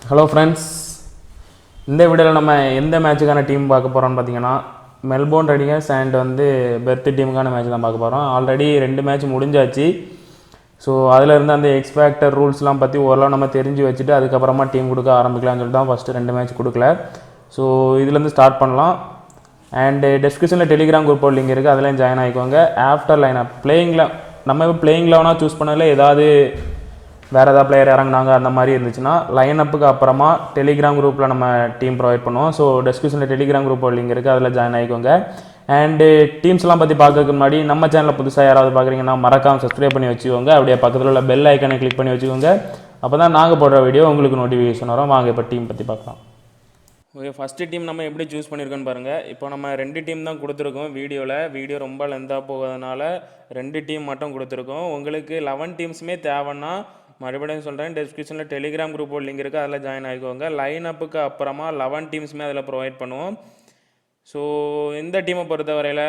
Hello friends, இந்த வீடியோவில் நம்ம எந்த மேட்சுக்கான டீம் பார்க்க போகிறோம்னு பார்த்தீங்கன்னா மெல்போர்ன் ரெடிங்கர்ஸ் அண்ட் பெர்த் டீமுக்கான மேட்ச் தான் பார்க்க போகிறோம். ஆல்ரெடி 2 மேட்ச் முடிஞ்சாச்சு. ஸோ அதில் இருந்து அந்த எக்ஸ்பேக்டர் ரூல்ஸ்லாம் பற்றி ஓரளவு நம்ம தெரிஞ்சு வச்சுட்டு அதுக்கப்புறமா டீம் கொடுக்க ஆரம்பிக்கலாம்னு சொல்லிட்டு தான் ஃபஸ்ட்டு 2 மேட்ச் கொடுக்கல. ஸோ இதுலேருந்து ஸ்டார்ட் பண்ணலாம். அண்டு டெஸ்கிரிப்ஷனில் டெலிகிராம் குரூப் லிங்க் இருக்குது, அதில் ஜாயின் ஆகிக்கோங்க. ஆஃப்டர் லைனப் பிளேயிங்கில் நம்ம இப்போ பிளேயிங் லெவனாக சூஸ் பண்ணதில் ஏதாவது வேறு ஏதாவது பிளேயர் இறங்கினாங்க அந்த மாதிரி இருந்துச்சுன்னா லைனப்புக்கு அப்புறமா டெலிகிராம் குரூப்பில் நம்ம டீம் ப்ரொவைட் பண்ணுவோம். ஸோ டெஸ்கிரிப்ஷனில் டெலிகிராம் குரூப் லிங்க் இருக்குது, அதில் ஜாயின் ஆகிக்கோங்க. அண்டு டீம்ஸ்லாம் பற்றி பார்க்கறதுக்கு முன்னாடி நம்ம சேனலில் புதுசாக யாராவது பார்க்குறீங்கன்னா மறக்காமல் சப்ஸ்கிரைப் பண்ணி வச்சுக்கோங்க. அப்படியே பக்கத்தில் உள்ள பெல் ஐக்கனை கிளிக் பண்ணி வச்சுக்கோங்க. அப்போ தான் நாங்கள் போடுற வீடியோ உங்களுக்கு நோட்டிஃபிகேஷன் வரும். வாங்க இப்போ டீம் பற்றி பார்க்கலாம். ஓகே, ஃபஸ்ட்டு டீம் நம்ம எப்படி சூஸ் பண்ணியிருக்கோன்னு பாருங்கள். இப்போ நம்ம 2 டீம் தான் கொடுத்துருக்கோம். வீடியோ ரொம்ப லென்த்தாக போகிறதுனால 2 டீம் மட்டும் கொடுத்துருக்கோம். உங்களுக்கு 11 டீம்ஸுமே தேவைன்னா மறுபடியும் சொல்கிறேன், டிஸ்கிரிப்ஷனில் டெலிகிராம் குரூப் லிங்க் இருக்குது, அதில் ஜாயின் ஆகிக்கோங்க. லைனப்புக்கு அப்புறமா 11 டீம்ஸுமே அதில் ப்ரொவைட் பண்ணுவோம். ஸோ இந்த டீமை பொறுத்தவரையில்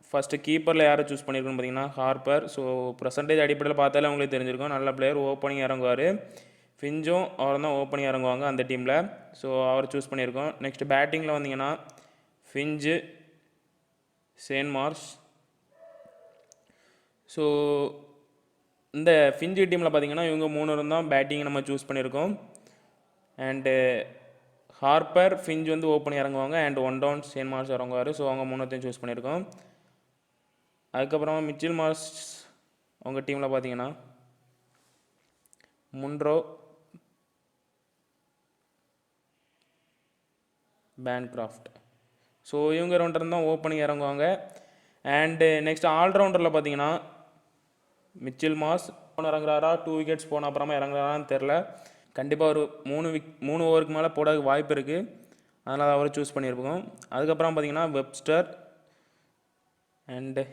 ஃபஸ்ட்டு கீப்பரில் யாரை சூஸ் பண்ணியிருக்கோன்னு பார்த்தீங்கன்னா ஹார்ப்பர். ஸோ பர்சன்டேஜ் அடிப்படையில் பார்த்தாலே உங்களுக்கு தெரிஞ்சிருக்கும், நல்ல பிளேயர், ஓப்பனிங் இறங்குவார். ஃபிஞ்சும் அவர் தான் ஓப்பனிங் இறங்குவாங்க அந்த டீமில். ஸோ அவர் சூஸ் பண்ணியிருக்கோம். நெக்ஸ்ட் பேட்டிங்கில் வந்தீங்கன்னா ஃபிஞ்சு, ஷேன் மார்ஷ். ஸோ இந்த ஃபிஞ்சு டீமில் பார்த்தீங்கன்னா இவங்க 3 தான் பேட்டிங் நம்ம சூஸ் பண்ணியிருக்கோம். அண்டு ஹார்ப்பர், ஃபிஞ்ச் வந்து ஓப்பனிங் இறங்குவாங்க. அண்ட் 1 டவுன் ஷேன் மார்ஷ் இறங்குவார். ஸோ அவங்க 3 சூஸ் பண்ணியிருக்கோம். அதுக்கப்புறமா மிச்சில் மார்ஷ் அவங்க டீமில் பார்த்தீங்கன்னா முன்ரோ, பேன்கிராஃப்ட். ஸோ இவங்க 2 தான் ஓப்பனிங் இறங்குவாங்க. அண்டு நெக்ஸ்ட் ஆல்ரவுண்டரில் பார்த்தீங்கன்னா மிச்சில் மார்ஷ் இறங்குறாரா, 2 விக்கெட்ஸ் போன அப்புறமா இறங்குறாரான்னு தெரில. கண்டிப்பாக ஒரு 3 ஓவருக்கு மேலே போட வாய்ப்பு இருக்குது, அதனால் அவரை சூஸ் பண்ணியிருப்போம். அதுக்கப்புறம் பார்த்தீங்கன்னா வெப்ஸ்டர். அண்டு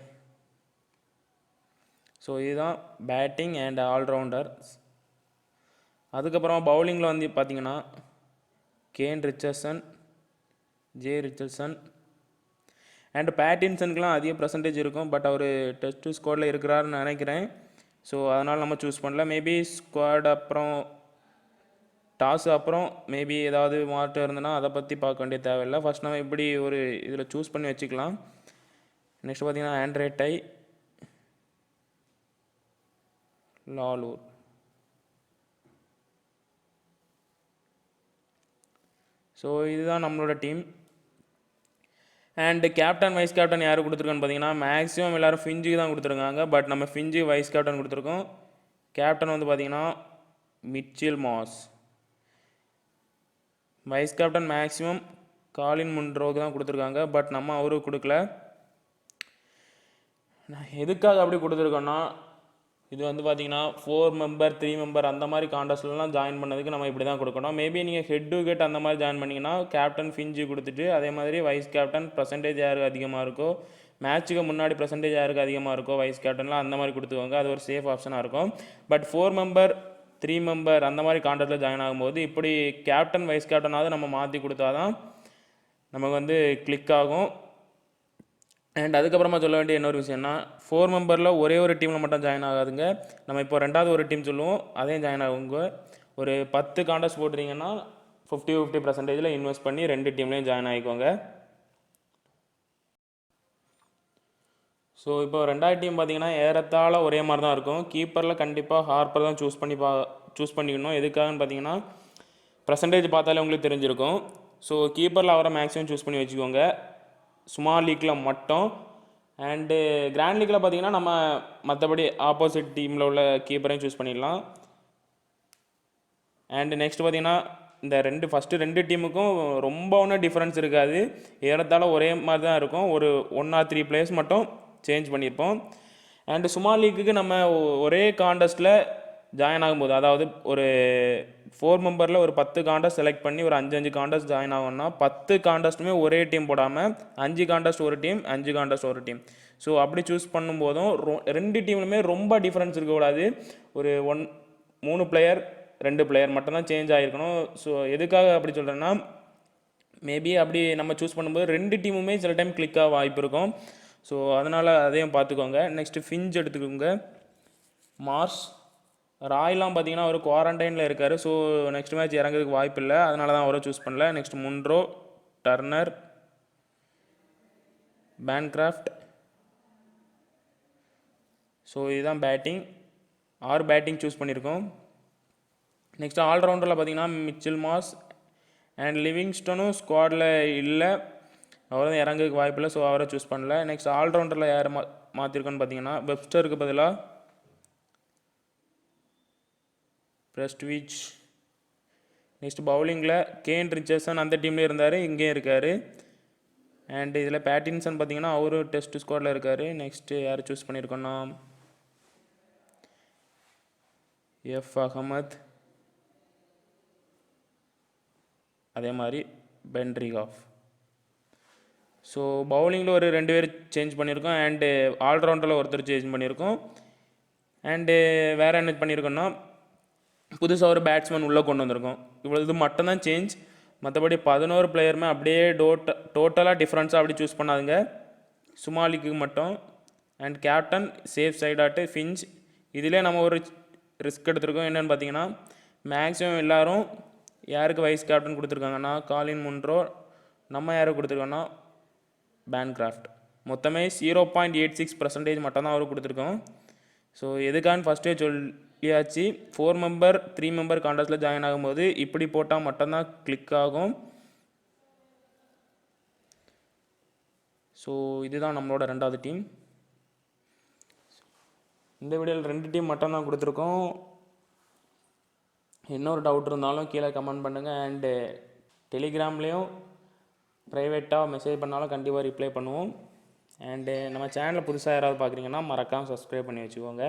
ஸோ இதுதான் பேட்டிங் அண்ட் ஆல்ரவுண்டர். அதுக்கப்புறம் பவுலிங்கில் வந்து பார்த்தீங்கன்னா Kane Richardson, J Richardson. And பேட்டின்சனுக்குலாம் அதிக பர்சன்டேஜ் இருக்கும், பட் அவர் டெஸ்ட் ஸ்குவாடில் இருக்கிறாருன்னு நினைக்கிறேன். ஸோ அதனால் நம்ம சூஸ் பண்ணல. மேபி ஸ்குவாட் அப்புறம் டாஸ் அப்புறம் மேபி ஏதாவது மாற்றம் இருந்ததுன்னா அதை பற்றி பார்க்க வேண்டிய தேவையில்லை. ஃபஸ்ட் நம்ம இப்படி ஒரு இதில் சூஸ் பண்ணி வச்சுக்கலாம். நெக்ஸ்ட் பார்த்தீங்கன்னா ஆண்ட்ரே டை, லாலூர். ஸோ இதுதான் நம்மளோட team. And captain vice captain யார் கொடுத்துருக்கோன்னு பார்த்தீங்கன்னா மேக்ஸிமம் எல்லோரும் ஃபிஞ்சுக்கு தான் கொடுத்துருக்காங்க. பட் நம்ம ஃபிஞ்சு வைஸ் கேப்டன் கொடுத்துருக்கோம். கேப்டன் வந்து பார்த்தீங்கன்னா Mitchell Marsh. Vice captain maximum Colin முன்ரோக்கு தான் கொடுத்துருக்காங்க, பட் நம்ம அவருக்கு கொடுக்கல. எதுக்காக அப்படி கொடுத்துருக்கோன்னா, இது வந்து பார்த்தீங்கன்னா 4 மெம்பர் 3 மெம்பர் அந்த மாதிரி கான்டெஸ்ட்லாம் ஜாயின் பண்ணதுக்கு நம்ம இப்படி தான் கொடுக்கணும். மேபி நீங்கள் ஹெட் டு ஹெட் அந்த மாதிரி ஜாயின் பண்ணிங்கன்னா கேப்டன் ஃபிஞ்சு கொடுத்துட்டு அதே மாதிரி வைஸ் கேப்டன் பர்சன்டேஜ் யாருக்கு அதிகமாக இருக்கோ, மேட்ச்சுக்கு முன்னாடி பர்சன்டேஜ் யாருக்கு அதிகமாக இருக்கோ வைஸ் கேப்டன்லாம் அந்த மாதிரி கொடுத்துக்கோங்க. அது ஒரு சேஃப் ஆப்ஷனாக இருக்கும். பட் 4 மெம்பர் 3 மெம்பர் அந்த மாதிரி கான்டெஸ்ட்டில் ஜாயின் ஆகும்போது இப்படி கேப்டன் வைஸ் கேப்டனாவது நம்ம மாற்றி கொடுத்தா தான் நமக்கு வந்து கிளிக் ஆகும். அண்ட் அதுக்கப்புறமா சொல்ல வேண்டிய இன்னொரு விஷயம்னா 4 மெம்பரில் ஒரே ஒரு டீமில் மட்டும் ஜாயின் ஆகாதுங்க. நம்ம இப்போ 2வது ஒரு டீம் சொல்லுவோம், அதையும் ஜாயின் ஆகுங்க. ஒரு 10 கான்டெஸ்ட் போட்டுறீங்கன்னா 50% இன்வெஸ்ட் பண்ணி 2 டீம்லேயும் ஜாயின் ஆகிக்கோங்க. ஸோ இப்போ 2வது டீம் பார்த்தீங்கன்னா ஏறத்தாழ ஒரே மாதிரி தான் இருக்கும். கீப்பரில் கண்டிப்பாக ஹார்ப்பர் தான் சூஸ் பண்ணிக்கணும். எதுக்காகன்னு பார்த்தீங்கன்னா பர்சன்டேஜ் பார்த்தாலே உங்களுக்கு தெரிஞ்சிருக்கும். ஸோ கீப்பரில் அவரை மேக்ஸிமம் சூஸ் பண்ணி வச்சுக்கோங்க, ஸ்மால் லீக்கில் மட்டும். அண்டு கிராண்ட் லீக்கில் பார்த்தீங்கன்னா நம்ம மற்றபடி ஆப்போசிட் டீமில் உள்ள கீப்பரையும் சூஸ் பண்ணிடலாம். அண்டு நெக்ஸ்ட் பார்த்தீங்கன்னா இந்த ஃபஸ்ட்டு 2 டீமுக்கும் ரொம்ப ஒன்றும் டிஃப்ரென்ஸ் இருக்காது, ஏறத்தாழ ஒரே மாதிரி தான் இருக்கும். ஒரு 1 or 3 பிளேயர்ஸ் மட்டும் சேஞ்ச் பண்ணியிருப்போம். அண்டு ஸ்மால் லீக்குக்கு நம்ம ஒரே கான்டெஸ்ட்டில் ஜாயின் ஆகும்போது, அதாவது ஒரு 4 மெம்பரில் ஒரு 10 கான்டெஸ்ட் செலக்ட் பண்ணி ஒரு 5 கான்டெஸ்ட் ஜாயின் ஆகும்னா 10 கான்டெஸ்ட்டுமே ஒரே டீம் போடாமல் 5 கான்டெஸ்ட் ஒரு டீம், 5 கான்டெஸ்ட் ஒரு டீம். ஸோ அப்படி சூஸ் பண்ணும்போதும் 2 டீம்லுமே ரொம்ப டிஃப்ரென்ஸ் இருக்கக்கூடாது. ஒரு 3 பிளேயர் 2 பிளேயர் மட்டும்தான் சேஞ்ச் ஆகிருக்கணும். ஸோ எதுக்காக அப்படி சொல்கிறேன்னா, மேபி அப்படி நம்ம சூஸ் பண்ணும்போது 2 டீமுமே சில டைம் கிளிக்காக வாய்ப்பு இருக்கும். ஸோ அதனால் அதையும் பார்த்துக்கோங்க. நெக்ஸ்ட்டு ஃபிஞ்ச் எடுத்துக்கோங்க, மார்ஷ், ராய்லாம் பார்த்தீங்கன்னா அவர் குவாரண்டைனில் இருக்கார். ஸோ நெக்ஸ்ட் மேட்ச் இறங்குறதுக்கு வாய்ப்பு இல்லை, அதனால தான் அவரை சூஸ் பண்ணல. Next Munro, turner, Bancroft. So இதுதான் பேட்டிங். 6 பேட்டிங் சூஸ் பண்ணியிருக்கோம். நெக்ஸ்ட் ஆல்ரவுண்டரில் பார்த்தீங்கன்னா மிச்சில் மாஸ் அண்ட் லிவிங்ஸ்டனும் ஸ்குவாடில் இல்லை, அவர் தான் இறங்குறதுக்கு வாய்ப்பு இல்லை. ஸோ அவரை சூஸ் பண்ணல. நெக்ஸ்ட் ஆல்ரவுண்டரில் யார் மாற்றிருக்கோன்னு பார்த்தீங்கன்னா வெப்ஸ்டருக்கு பதிலாக பிரஸ்ட்விச். நெக்ஸ்ட் பவுலிங்கில் கேன் ரிச்சர்சன் அந்த டீம்லேயே இருந்தார், இங்கேயும் இருக்கார். அண்ட் இதில் பேட்டின்சன் பார்த்தீங்கன்னா அவரும் டெஸ்ட் ஸ்குவாடில் இருக்கார். நெக்ஸ்ட்டு யார் சூஸ் பண்ணியிருக்கோன்னா எஃப் அகமத், அதே மாதிரி பென்ட்ரிகாஃப். ஸோ பவுலிங்கில் ஒரு 2 பேர் சேஞ்ச் பண்ணியிருக்கோம். அண்டு ஆல்ரவுண்டரில் ஒருத்தர் சேஞ்ச் பண்ணியிருக்கோம். அண்டு வேறு என்ன பண்ணியிருக்கோன்னா புதுசாக ஒரு பேட்ஸ்மேன் உள்ளே கொண்டு வந்திருக்கோம். இவ்வளோ இது மட்டும்தான் சேஞ்ச். மற்றபடி 11 பிளேயருமே அப்படியே டோட்டலாக டிஃப்ரென்ஸாக அப்படி சூஸ் பண்ணாதுங்க. சுமாலிக்கு மட்டும். அண்ட் கேப்டன் சேஃப் சைடாட்டு ஃபின்ச். இதிலே நம்ம ஒரு ரிஸ்க் எடுத்திருக்கோம். என்னென்னு பார்த்தீங்கன்னா மேக்ஸிமம் எல்லோரும் யாருக்கு வைஸ் கேப்டன் கொடுத்துருக்காங்கன்னா காலின் முன்ரோ, நம்ம யாருக்கு கொடுத்துருக்கோன்னா பேன்கிராஃப்ட். மொத்தமே 0.86% மட்டும்தான் அவருக்கு கொடுத்துருக்கோம். ஸோ எதுக்கான்னு ஃபஸ்ட்டே சொல்லியாச்சு. 4 மெம்பர் 3 மெம்பர் கான்டெஸ்ட்டில் ஜாயின் ஆகும்போது இப்படி போட்டால் மட்டும்தான் கிளிக் ஆகும். ஸோ இதுதான் நம்மளோட 2வது டீம். இந்த வீடியோவில் 2 டீம் மட்டும்தான் கொடுத்துருக்கோம். இன்னொரு டவுட் இருந்தாலும் கீழே கமெண்ட் பண்ணுங்கள். அண்டு டெலிகிராம்லேயும் ப்ரைவேட்டாக மெசேஜ் பண்ணாலும் கண்டிப்பாக ரிப்ளை பண்ணுவோம். அண்டு நம்ம சேனலில் புதுசாக யாராவது பார்க்குறீங்கன்னா மறக்காமல் சப்ஸ்கிரைப் பண்ணி வச்சுக்கோங்க.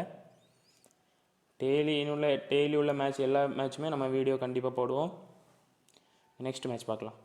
டெய்லி உள்ள மேட்ச் எல்லா மேட்சுமே நம்ம வீடியோ கண்டிப்பாக போடுவோம். நெக்ஸ்ட் மேட்ச் பார்க்கலாம்.